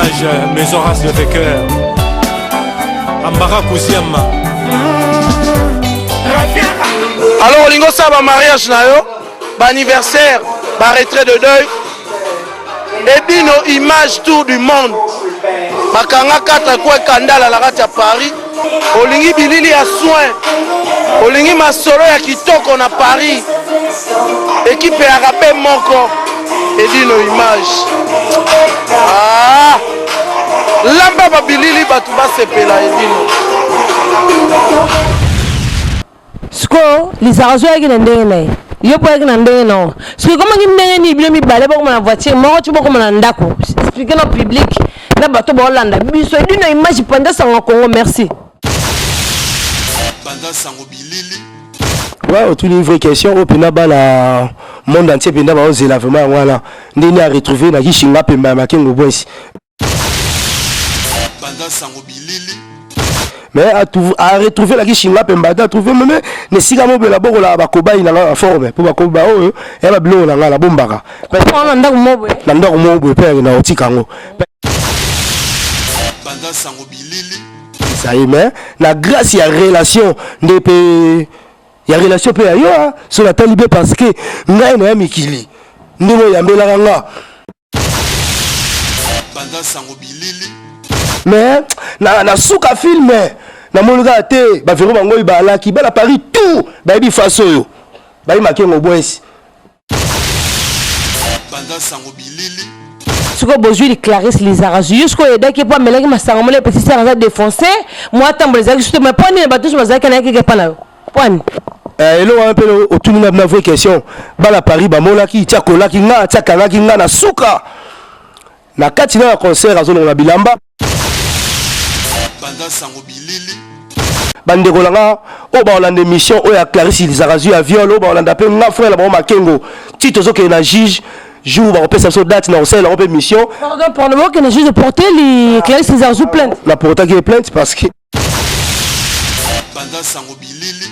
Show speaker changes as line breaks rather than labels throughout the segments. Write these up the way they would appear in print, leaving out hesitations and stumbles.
image Maison Race de Becker Ambara Kousiama.
Alors Lingo ça va mariage na yo, ba anniversaire, ba retrait de deuil. Et puis nos images tour du monde. Bakanga kata kwa kandala la kati ya Paris. Olingi bilili ya soin. Olingi masolo ya kitoko na Paris. Équipe ya rapé moko. Et puis nos images. Ah! Lamba ba bilili batu ba sepela edino.
Sko Lizarazu yaki na ndenge na ye. Yo po yaki na ndenge na o. Sko koma ngi ndenge ni bilo mibale bako na voiture moko tu bako na ndako. Expliquer no public na bato ba Hollande. Biso edu na image pendant sango Congo merci.
Pendant sango bilili.
Ouais, tout une vraie question au pena bala monde entier pena ba ozela vraiment voilà. Ndeni a retrouver na kishinga pemba makengo boys.
Pendant sango bilili.
Mais à retrouver la kishinga pemba à trouver même ne siga mo bela boko la bakoba ina la forme pour bakoba o e ba bilo na la bombaka.
On ndako mobo.
Na ndako mobo pe na otikango.
Pendant sango bilili.
Ça y est mais la grâce ya relation ndepé ya relation pe yo sur la talibé parce que ngai na mikili ndimo ya mbela nga.
Pendant sango bilili.
Mais na suka film na monuga te ba vero bango ibala ki bala Paris tout ba bi faso yo ba makengo boys.
Pendant sango bilili.
Suko bozui Clarisse Lizarazu jusqu'au edaki po melaki masanga mole petit sœur za défoncer moi tamboleza juste mais pas ni bato bazaki na yaki pa na point.
Hello un peu autour de na vraie question bala Paris ba molaki tia kolaki nga tia kanaki nga na suka na kati na concert azolo na bilamba.
Pendant sango bilili.
Bandeko langa o ba Hollande émission o ya Clarisse Lizarazu ya viol o ba Hollande pe nga frère la ba makengo tito zo ke na juge jour ba repesa so date na osela on peut mission.
Pardon pour le mot que na juge de porter les Clarisse Lizarazu plainte.
La porta qui plainte parce que
pendant sango bilili.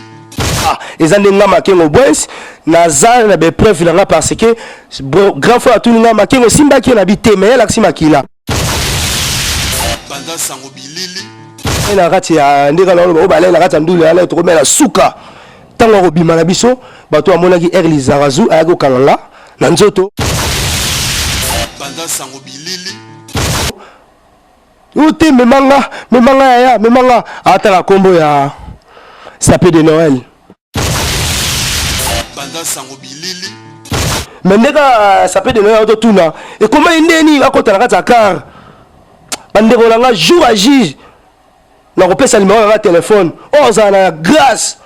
ah les andenga makengo boys na za na be preuve langa parce que grand frère tout nga makengo simba ki na bité mais la sima kila.
Pendant sango bilili.
Na kati ya ndeka na o bala na kati ndule ala to komela suka tango ko bima na biso bato amonaki Lizarazu ayako kalanga na nzoto.
Pendant sango bilili.
Uti memanga ya memanga ata la kombo ya sapé de Noël.
Pendant sango bilili.
Mais ndeka sapé de Noël to tuna et comment ndeni akota na kati ya car bandeko langa jour à jour na kopesa numéro ya téléphone o za na grâce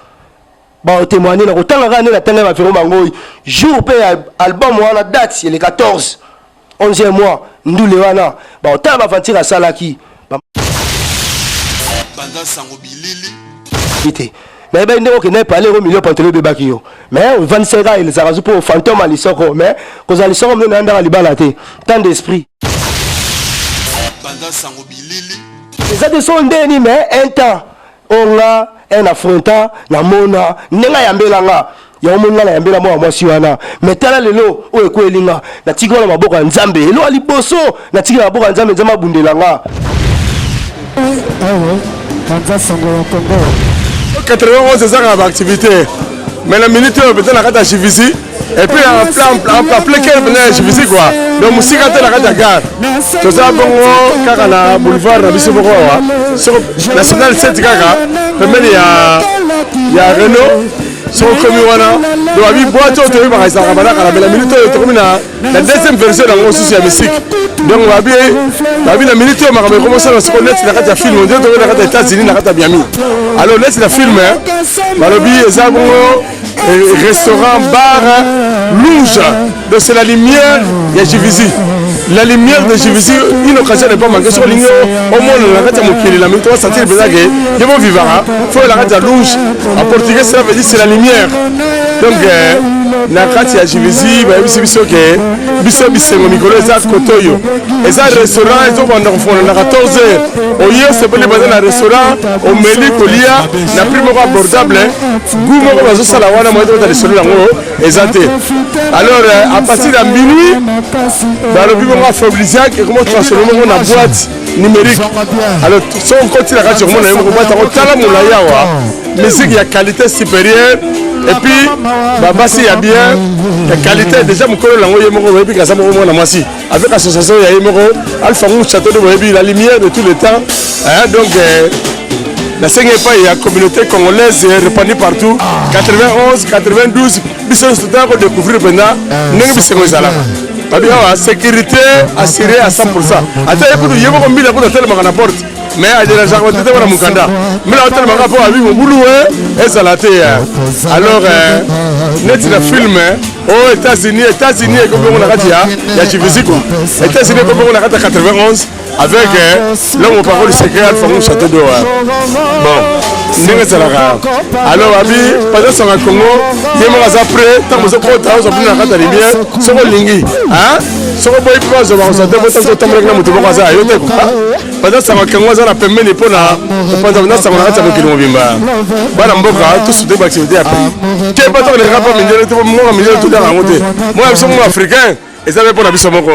ba témoigner na kotanga kana na tanga ba fero bango jour pe album wana date le 14 11e mois ndule wana ba otala ba vantira salaki
pendant sango bilili
ité mais ben ndeko ke na parler au milieu pantelo de bakio mais 25 ans il Lizarazu pour fantôme à l'isoko mais cause à l'isoko na ndala libala te tant d'esprit
pendant sango bilili.
Les autres sont ndeni mais un temps on a un affrontant na mona nenga yambela nga ya mona na yambela moi siwana mais tala lelo o ekwelinga na tikona maboko ya nzambe elo ali boso na tikona maboko ya nzambe nzama bundela nga
Kanza Sango Congo
91 c'est ça l'activité mais la minute peut-être la carte à Chivisi et puis en plein quel venait Chivisi quoi donc musique à la carte à gare tout ça bon car la boulevard na biso boko wa sur national 7 kaka mais il y a Renault sur comme wana do abi boîte auto yi ba sa bana kala la minute to comme la deuxième version dans mon souci à musique donc abi la minute ma comme commencer à se connaître la carte à film on dit to la carte États-Unis la carte à Miami alors là c'est la film balobi eza bon restaurant bar louge donc c'est la lumière il y a Jivisi la lumière de Jivisi une occasion n'est pas manquée sur l'igno au monde la carte à mokili la minute ça tire bizarre que je vais vivre faut la carte à louge en portugais ça veut dire c'est la lumière donc na kati ya jivisi bayebisi biso ke biso bisengo mikolo eza kotoyo eza restaurant ezobanda kofona na 14h oyo sepeli baza na restaurant omeli kolia na prix moko abordable goût moko bazosala wana moyeto kota lisolo yango eza te alors à partir ya minuit balobi bongo afroblisiac ekomo transforme mongo na boîte numérique alors so okotila kati okomona yo moko boîte yango tala molai awa musique ya qualité supérieure et puis babasi ya bien ya qualité déjà mokolo lango ye moko boyebi kaza moko mwana mwasi avec association ya ye moko Alpha Ngou Château de boyebi la lumière de tout le temps donc la il y a communauté congolaise répandue partout 91 92 biso tout à découvrir pendant ndenge bisengo ezala babi awa sécurité assurée à 100%. Ata ekutu yebo ko mbila ko tellement na porte mais a déjà jarre tete wana mukanda mbila ko tellement ko abi mbulu ezala te alors net na film aux États-Unis ko bongo na kati ya Jivisi ko États-Unis ko bongo na kati 91 avec l'homme au parole secret Alpha Ngou Château d'eau bon ndenge ezalaka alors abi pendant son Congo yemo kaza prêt tant que ko ta zo bina kata lumière soko lingi soko boy pa zo ba zo te botango tamre na mutu boko za yo te ko pendant son Congo za na pembeni pona pendant sa kata ko kilo bimba bana mboka tout soude ba activité après ke pas to le rapa mindele to mo mindele tout dans la montée moi je suis africain et ça veut pour la biso moko